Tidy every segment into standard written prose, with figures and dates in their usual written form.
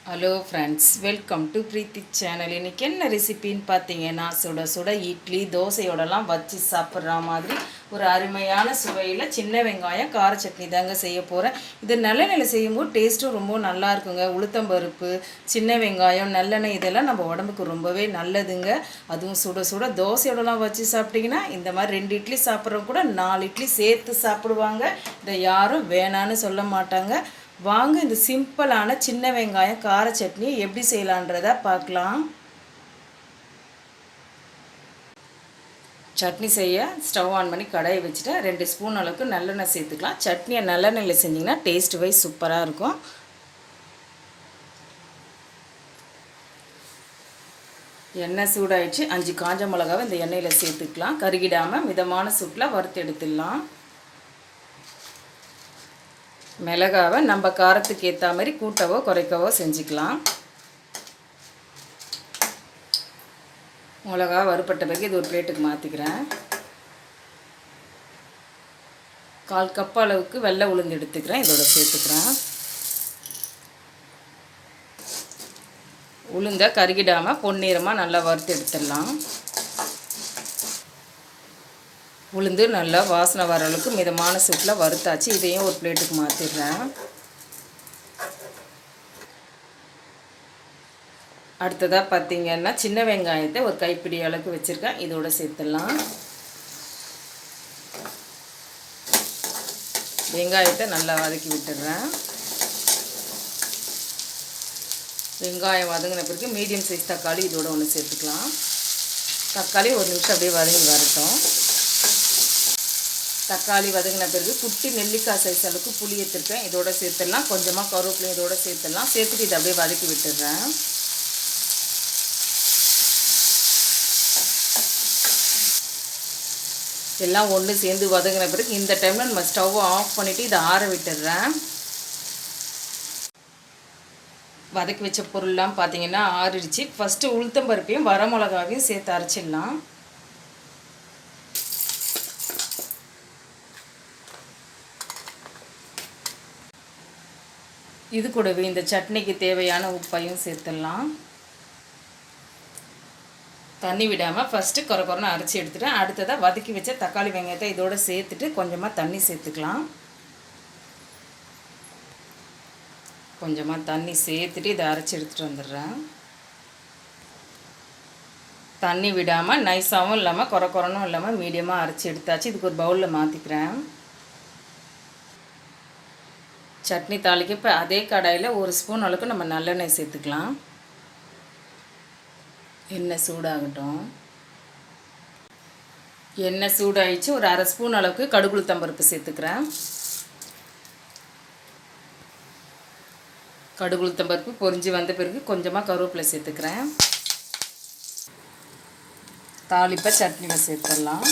Hello friends, welcome to Preethi channel. இன்றைக்கி என்ன ரெசிபின்னு பார்த்தீங்கன்னா, சுட சுட இட்லி தோசையோடலாம் வச்சு சாப்பிட்ற மாதிரி ஒரு அருமையான சுவையில் சின்ன வெங்காயம் கார சட்னி தாங்க செய்ய போகிறேன். இது நல்லெண்ணெயில் செய்யும்போது டேஸ்ட்டும் ரொம்ப நல்லா இருக்குங்க. உளுத்தம்பருப்பு, சின்ன வெங்காயம், நல்லெண்ணெய் இதெல்லாம் நம்ம உடம்புக்கு ரொம்பவே நல்லதுங்க. அதுவும் சுட சுட தோசையோடலாம் வச்சு சாப்பிட்டிங்கன்னா இந்த மாதிரி 2 இட்லி சாப்பிட்றவங்க கூட 4 இட்லி சேர்த்து சாப்பிடுவாங்க. இதை யாரும் வேணான்னு சொல்ல மாட்டாங்க. வாங்க இந்த சிம்பிளான சின்ன வெங்காயம் கார சட்னி எப்படி செய்யலான்றதை பார்க்கலாம். சட்னி செய்ய ஸ்டவ் ஆன் பண்ணி கடாயை வச்சுட்டு 2 ஸ்பூன் அளவுக்கு நல்லெண்ணெய் சேர்த்துக்கலாம். சட்னியை நல்லெண்ணெயில் செஞ்சிங்கன்னா டேஸ்ட் வைஸ் சூப்பராக இருக்கும். எண்ணெய் சூடாயிடுச்சு. 5 காஞ்ச மிளகாவை இந்த எண்ணெயில் சேர்த்துக்கலாம். கருகிடாமல் மிதமான சூட்டில் வறுத்து எடுத்துடலாம். மிளகாவை நம்ம காரத்துக்கு ஏற்ற மாதிரி கூட்டவோ குறைக்கவோ செஞ்சுக்கலாம். மிளகா வறுப்பட்ட பிறகு இது ஒரு பிளேட்டுக்கு மாற்றிக்கிறேன். 1/4 கப் அளவுக்கு வெள்ளை உளுந்து எடுத்துக்கிறேன். இதோட சேர்த்துக்கிறேன். உளுந்தை கருகிடாமல் பொன்னிறமாக நல்லா வறுத்து எடுத்துடலாம். உளுந்து நல்லா வாசனை வர அளவுக்கு மிதமான சூட்டில் வறுத்தாச்சு. இதையும் ஒரு பிளேட்டுக்கு மாற்றிடுறேன். அடுத்ததாக பார்த்திங்கன்னா சின்ன வெங்காயத்தை ஒரு கைப்பிடி அளவுக்கு வச்சுருக்கேன். இதோட சேர்த்துடலாம். வெங்காயத்தை நல்லா வதக்கி விட்டுடுறேன். வெங்காயம் வதங்கின பிறகு மீடியம் சைஸ் தக்காளி இதோட ஒன்று சேர்த்துக்கலாம். தக்காளி ஒரு நிமிஷம் அப்படியே வதங்கி வரட்டும். தக்காளி வதங்கின பிறகு குட்டி நெல்லிக்காய் சைஸ் அளவுக்கு புளி எடுத்துருக்கேன். இதோட சேர்த்துடலாம். கொஞ்சமாக கருவேப்பிலையும் இதோட சேர்த்துடலாம். சேர்த்துட்டு இதை அப்படியே வதக்கி விட்டுடுறேன். எல்லாம் ஒன்று சேர்ந்து வதங்கின பிறகு இந்த டைமில் நம்ம ஸ்டவ்வை ஆஃப் பண்ணிவிட்டு இதை ஆற விட்டுடுறேன். வதக்கி வச்ச பொருள்லாம் பார்த்திங்கன்னா ஆறிடுச்சு. ஃபஸ்ட்டு உளுத்தம்பருப்பையும் வரமிளகாவையும் சேர்த்து அரைச்சிடலாம். இது கூடவே இந்த சட்னிக்கு தேவையான உப்பையும் சேர்த்துடலாம். தண்ணி விடாமல் ஃபஸ்ட்டு குறைன்னு அரைச்சி எடுத்துகிட்டேன். அடுத்ததாக வதக்கி வச்ச தக்காளி வெங்காயத்தை இதோடு சேர்த்துட்டு கொஞ்சமாக தண்ணி சேர்த்துக்கலாம். கொஞ்சமாக தண்ணி சேர்த்துட்டு இதை அரைச்சி எடுத்துகிட்டு வந்துடுறேன். தண்ணி விடாமல் நைஸாகவும் இல்லாமல் குறைன்னு இல்லாமல் மீடியமாக அரைச்சி எடுத்தாச்சு. இதுக்கு ஒரு பவுலில் மாற்றிக்கிறேன். சட்னி தாளிக்கு இப்போ அதே கடாயில் 1 ஸ்பூன் அளவுக்கு நம்ம நல்லெண்ணெய் சேர்த்துக்கலாம். எண்ணெய் சூடாகட்டும். எண்ணெய் சூடாகிடுச்சு. ஒரு 1/2 ஸ்பூன் அளவுக்கு கடுகு உளுத்தம்பருப்பு சேர்த்துக்கிறேன். கடுகு உளுத்தம்பருப்பு பொரிஞ்சு வந்த பிறகு கொஞ்சமாக கருவேப்பிலை சேர்த்துக்கிறேன். தாளிப்பை சட்னியில் சேர்த்துடலாம்.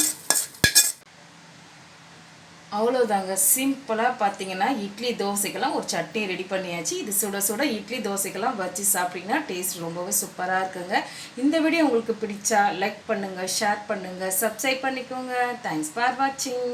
அவ்வளோதாங்க. சிம்பிளாக பார்த்தீங்கன்னா இட்லி தோசைக்கெல்லாம் ஒரு சட்னி ரெடி பண்ணியாச்சு. இது சுட சுட இட்லி தோசைக்கெல்லாம் வச்சு சாப்பிட்டிங்கன்னா டேஸ்ட் ரொம்பவே சூப்பராக இருக்குங்க. இந்த வீடியோ உங்களுக்கு பிடிச்சா லைக் பண்ணுங்கள், ஷேர் பண்ணுங்கள், சப்ஸ்கிரைப் பண்ணிக்கோங்க. தேங்க்ஸ் ஃபார் வாட்சிங்.